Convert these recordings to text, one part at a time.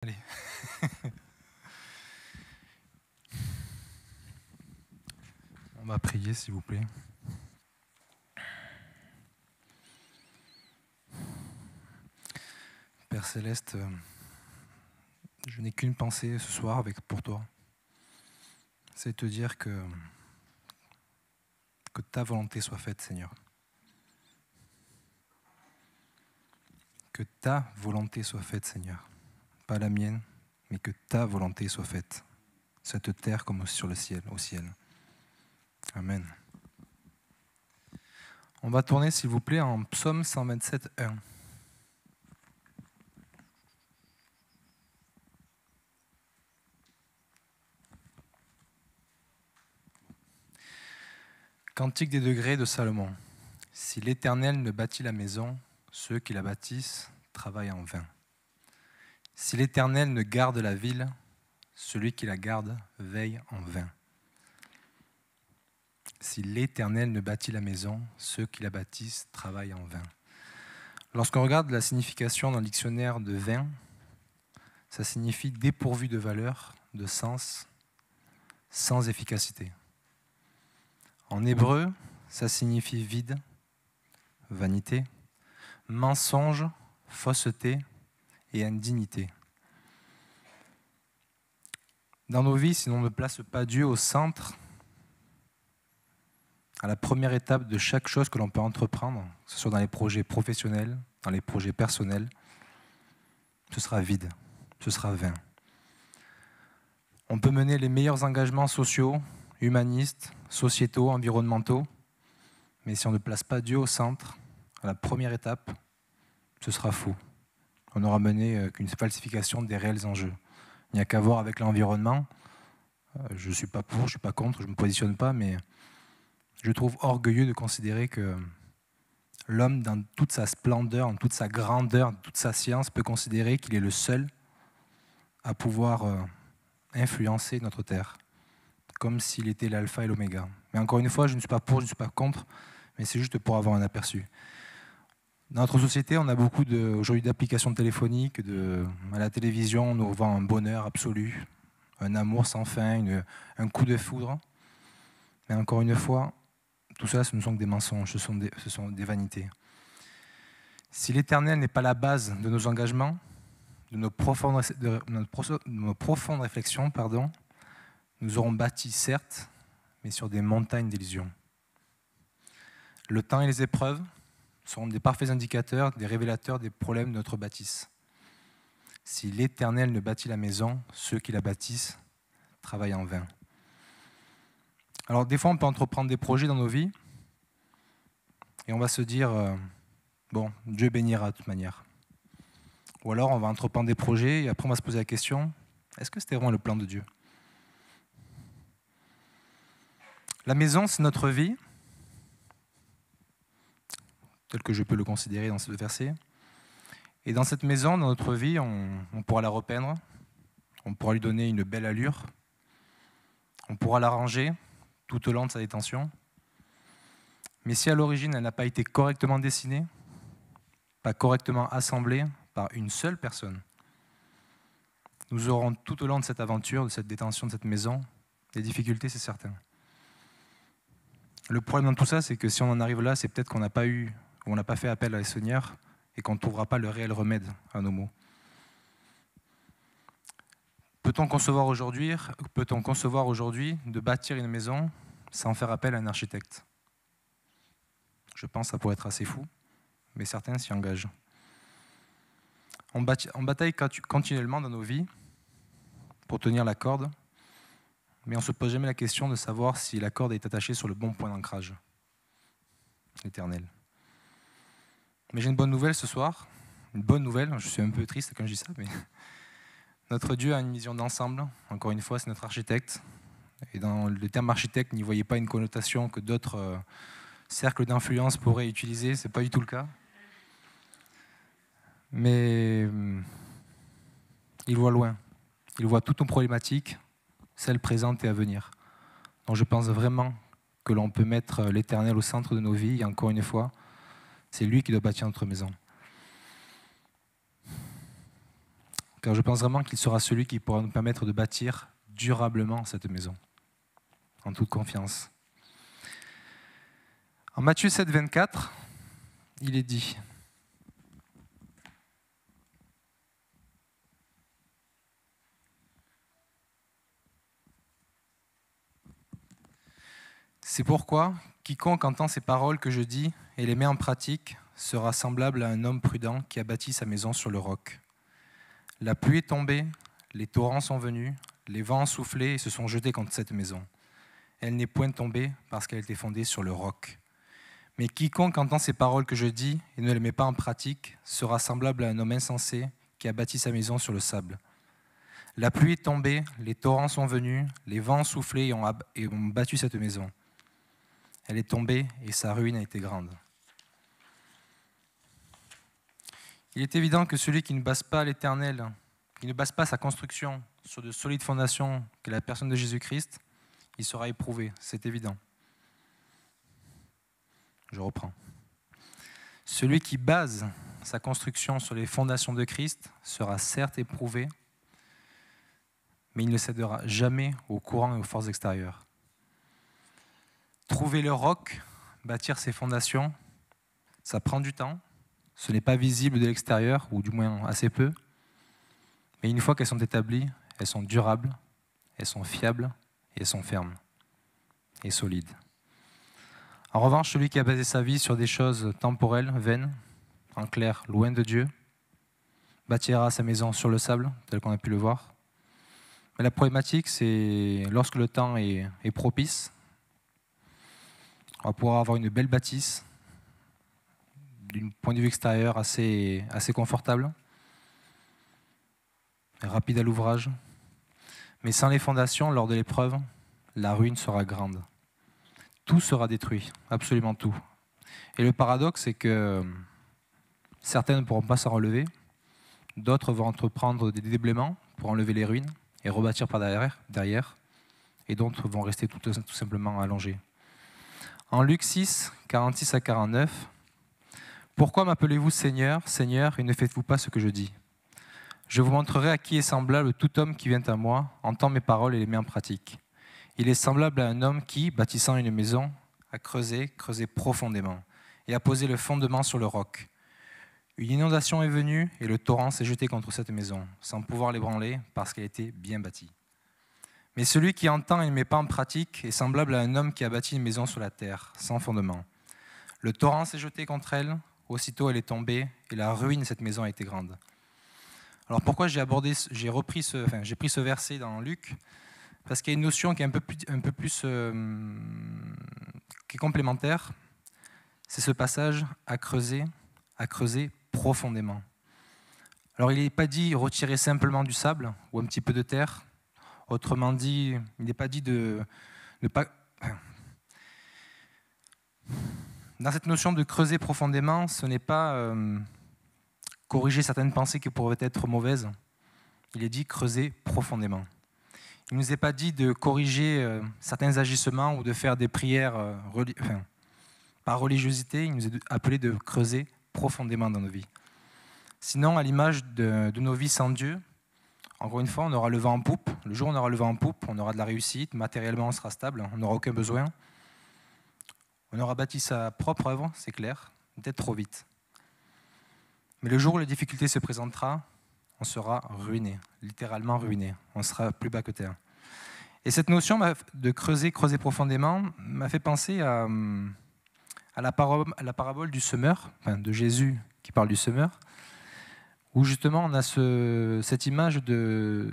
Allez. On va prier, s'il vous plaît. Père Céleste, je n'ai qu'une pensée ce soir pour toi. C'est te dire que ta volonté soit faite, Seigneur. Que ta volonté soit faite, Seigneur. Pas la mienne, mais que ta volonté soit faite. Cette terre comme sur le ciel, au ciel. Amen. On va tourner, s'il vous plaît, en Psaume 127, 1. Cantique des degrés de Salomon. Si l'Éternel ne bâtit la maison, ceux qui la bâtissent travaillent en vain. Si l'Éternel ne garde la ville, celui qui la garde veille en vain. Si l'Éternel ne bâtit la maison, ceux qui la bâtissent travaillent en vain. Lorsqu'on regarde la signification dans le dictionnaire de vain, ça signifie dépourvu de valeur, de sens, sans efficacité. En hébreu, ça signifie vide, vanité, mensonge, fausseté et indignité. Dans nos vies, si l'on ne place pas Dieu au centre, à la première étape de chaque chose que l'on peut entreprendre, que ce soit dans les projets professionnels, dans les projets personnels, ce sera vide, ce sera vain. On peut mener les meilleurs engagements sociaux, humanistes, sociétaux, environnementaux, mais si on ne place pas Dieu au centre, à la première étape, ce sera faux. On n'aura mené qu'une falsification des réels enjeux. Il n'y a qu'à voir avec l'environnement. Je ne suis pas pour, je ne suis pas contre, je ne me positionne pas, mais je trouve orgueilleux de considérer que l'homme, dans toute sa splendeur, dans toute sa grandeur, dans toute sa science, peut considérer qu'il est le seul à pouvoir influencer notre Terre, comme s'il était l'alpha et l'oméga. Mais encore une fois, je ne suis pas pour, je ne suis pas contre, mais c'est juste pour avoir un aperçu. Dans notre société, on a beaucoup aujourd'hui d'applications téléphoniques, à la télévision, on nous vend un bonheur absolu, un amour sans fin, un coup de foudre. Mais encore une fois, tout ça, ce ne sont que des mensonges, ce sont des vanités. Si l'Éternel n'est pas la base de nos engagements, de nos profondes réflexions, nous aurons bâti, certes, mais sur des montagnes d'illusions. Le temps et les épreuves seront des parfaits indicateurs, des révélateurs des problèmes de notre bâtisse. Si l'Éternel ne bâtit la maison, ceux qui la bâtissent travaillent en vain. Alors des fois, on peut entreprendre des projets dans nos vies et on va se dire, bon, Dieu bénira de toute manière. Ou alors, on va entreprendre des projets et après, on va se poser la question, est-ce que c'était vraiment le plan de Dieu ? La maison, c'est notre vie, tel que je peux le considérer dans ce verset. Et dans cette maison, dans notre vie, on pourra la repeindre, on pourra lui donner une belle allure, on pourra l'arranger tout au long de sa détention. Mais si à l'origine, elle n'a pas été correctement dessinée, pas correctement assemblée par une seule personne, nous aurons tout au long de cette aventure, de cette détention de cette maison, des difficultés, c'est certain. Le problème dans tout ça, c'est que si on en arrive là, c'est peut-être qu'on n'a pas fait appel à la Seigneur et qu'on ne trouvera pas le réel remède à nos maux. Peut-on concevoir aujourd'hui de bâtir une maison sans faire appel à un architecte ? Je pense que ça pourrait être assez fou, mais certains s'y engagent. On bataille continuellement dans nos vies pour tenir la corde, mais on ne se pose jamais la question de savoir si la corde est attachée sur le bon point d'ancrage, l'Éternel. Mais j'ai une bonne nouvelle ce soir, une bonne nouvelle, je suis un peu triste quand je dis ça, mais notre Dieu a une vision d'ensemble, encore une fois, c'est notre architecte, et dans le terme architecte, n'y voyez pas une connotation que d'autres cercles d'influence pourraient utiliser, ce n'est pas du tout le cas. Mais il voit loin, il voit toutes nos problématiques, celles présentes et à venir. Donc je pense vraiment que l'on peut mettre l'Éternel au centre de nos vies, et encore une fois, c'est lui qui doit bâtir notre maison. car je pense vraiment qu'il sera celui qui pourra nous permettre de bâtir durablement cette maison, en toute confiance. En Matthieu 7, 24, il est dit: c'est pourquoi quiconque entend ces paroles que je dis et les met en pratique sera semblable à un homme prudent qui a bâti sa maison sur le roc. La pluie est tombée, les torrents sont venus, les vents ont soufflé et se sont jetés contre cette maison. Elle n'est point tombée parce qu'elle était fondée sur le roc. Mais quiconque entend ces paroles que je dis et ne les met pas en pratique sera semblable à un homme insensé qui a bâti sa maison sur le sable. La pluie est tombée, les torrents sont venus, les vents ont soufflé et ont battu cette maison. Elle est tombée et sa ruine a été grande. Il est évident que celui qui ne base pas l'Éternel, qui ne base pas sa construction sur de solides fondations que la personne de Jésus-Christ, il sera éprouvé, c'est évident. Je reprends. Celui qui base sa construction sur les fondations de Christ sera certes éprouvé, mais il ne cédera jamais aux courants et aux forces extérieures. Trouver le roc, bâtir ses fondations, ça prend du temps. Ce n'est pas visible de l'extérieur, ou du moins assez peu. Mais une fois qu'elles sont établies, elles sont durables, elles sont fiables et elles sont fermes et solides. En revanche, celui qui a basé sa vie sur des choses temporelles, vaines, en clair, loin de Dieu, bâtira sa maison sur le sable, tel qu'on a pu le voir. Mais la problématique, c'est lorsque le temps est propice, on va pouvoir avoir une belle bâtisse, d'un point de vue extérieur assez confortable, rapide à l'ouvrage. Mais sans les fondations, lors de l'épreuve, la ruine sera grande. Tout sera détruit, absolument tout. Et le paradoxe, c'est que certains ne pourront pas s'en relever, d'autres vont entreprendre des déblaiements pour enlever les ruines et rebâtir par derrière, et d'autres vont rester tout simplement allongés. En Luc 6, 46 à 49, « Pourquoi m'appelez-vous Seigneur, Seigneur, et ne faites-vous pas ce que je dis ? Je vous montrerai à qui est semblable tout homme qui vient à moi, entend mes paroles et les met en pratique. Il est semblable à un homme qui, bâtissant une maison, a creusé profondément, et a posé le fondement sur le roc. Une inondation est venue, et le torrent s'est jeté contre cette maison, sans pouvoir l'ébranler, parce qu'elle était bien bâtie. Mais celui qui entend et ne met pas en pratique est semblable à un homme qui a bâti une maison sur la terre, sans fondement. Le torrent s'est jeté contre elle, aussitôt elle est tombée, et la ruine de cette maison a été grande. » Alors pourquoi j'ai pris ce verset dans Luc ? Parce qu'il y a une notion qui est un peu plus qui est complémentaire. C'est ce passage à creuser profondément. Alors il n'est pas dit retirer simplement du sable ou un petit peu de terre. Autrement dit, il n'est pas dit de ne pas. Dans cette notion de creuser profondément, ce n'est pas corriger certaines pensées qui pourraient être mauvaises. Il est dit creuser profondément. Il ne nous est pas dit de corriger certains agissements ou de faire des prières par religiosité. Il nous est appelé de creuser profondément dans nos vies. Sinon, à l'image de nos vies sans Dieu, encore une fois, on aura le vent en poupe. Le jour où on aura le vent en poupe, on aura de la réussite, matériellement on sera stable, on n'aura aucun besoin. On aura bâti sa propre œuvre, c'est clair, peut-être trop vite. Mais le jour où la difficulté se présentera, on sera ruiné, littéralement ruiné. On sera plus bas que terre. Et cette notion de creuser profondément m'a fait penser à la parabole du semeur, de Jésus qui parle du semeur, où justement on a cette image des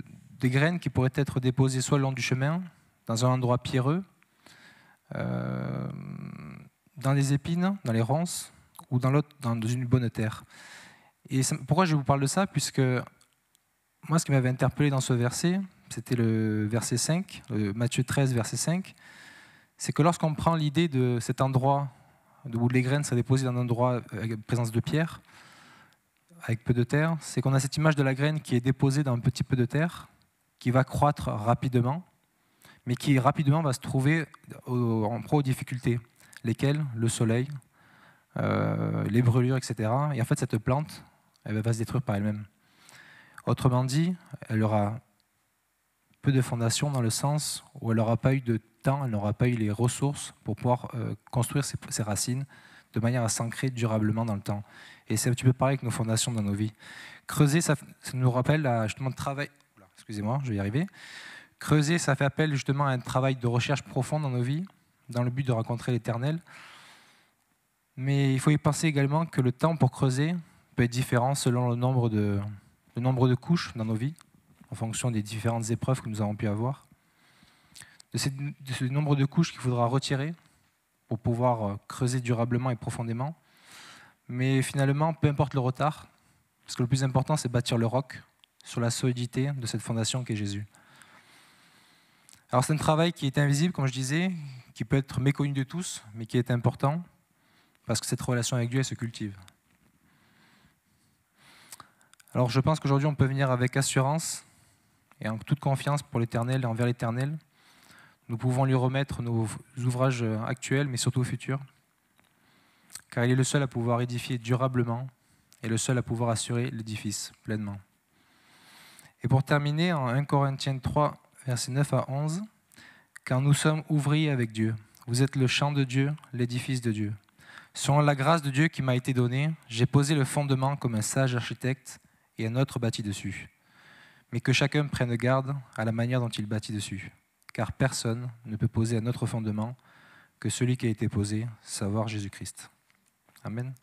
graines qui pourraient être déposées soit le long du chemin, dans un endroit pierreux, dans les épines, dans les ronces, ou dans une bonne terre. Et pourquoi je vous parle de ça ? Puisque moi, ce qui m'avait interpellé dans ce verset, c'était le verset 5, Matthieu 13, verset 5, c'est que lorsqu'on prend l'idée de cet endroit où les graines sont déposées dans un endroit avec présence de pierre, avec peu de terre, c'est qu'on a cette image de la graine qui est déposée dans un petit peu de terre, qui va croître rapidement, mais qui rapidement va se trouver en proie aux difficultés, lesquelles le soleil, les brûlures, etc. Et en fait, cette plante, elle va se détruire par elle-même. Autrement dit, elle aura peu de fondation dans le sens où elle n'aura pas eu de temps, elle n'aura pas eu les ressources pour pouvoir construire ses racines de manière à s'ancrer durablement dans le temps. Et c'est un petit peu pareil avec nos fondations dans nos vies. Creuser, ça nous rappelle à justement de travail. Excusez-moi, je vais y arriver. Creuser, ça fait appel justement à un travail de recherche profonde dans nos vies, dans le but de rencontrer l'Éternel. Mais il faut y penser également que le temps pour creuser peut être différent selon le nombre de couches dans nos vies, en fonction des différentes épreuves que nous avons pu avoir. De ce nombre de couches qu'il faudra retirer pour pouvoir creuser durablement et profondément. Mais finalement, peu importe le retard, parce que le plus important, c'est bâtir le roc sur la solidité de cette fondation qu'est Jésus. Alors c'est un travail qui est invisible, comme je disais, qui peut être méconnu de tous, mais qui est important, parce que cette relation avec Dieu, elle se cultive. Alors je pense qu'aujourd'hui, on peut venir avec assurance et en toute confiance pour l'Éternel et envers l'Éternel. Nous pouvons lui remettre nos ouvrages actuels, mais surtout futurs, car il est le seul à pouvoir édifier durablement et le seul à pouvoir assurer l'édifice pleinement. Et pour terminer, en 1 Corinthiens 3, versets 9 à 11, « Car nous sommes ouvriers avec Dieu. Vous êtes le champ de Dieu, l'édifice de Dieu. Selon la grâce de Dieu qui m'a été donnée, j'ai posé le fondement comme un sage architecte et un autre bâtit dessus. Mais que chacun prenne garde à la manière dont il bâtit dessus. Car personne ne peut poser un autre fondement que celui qui a été posé, savoir Jésus-Christ. » Amen.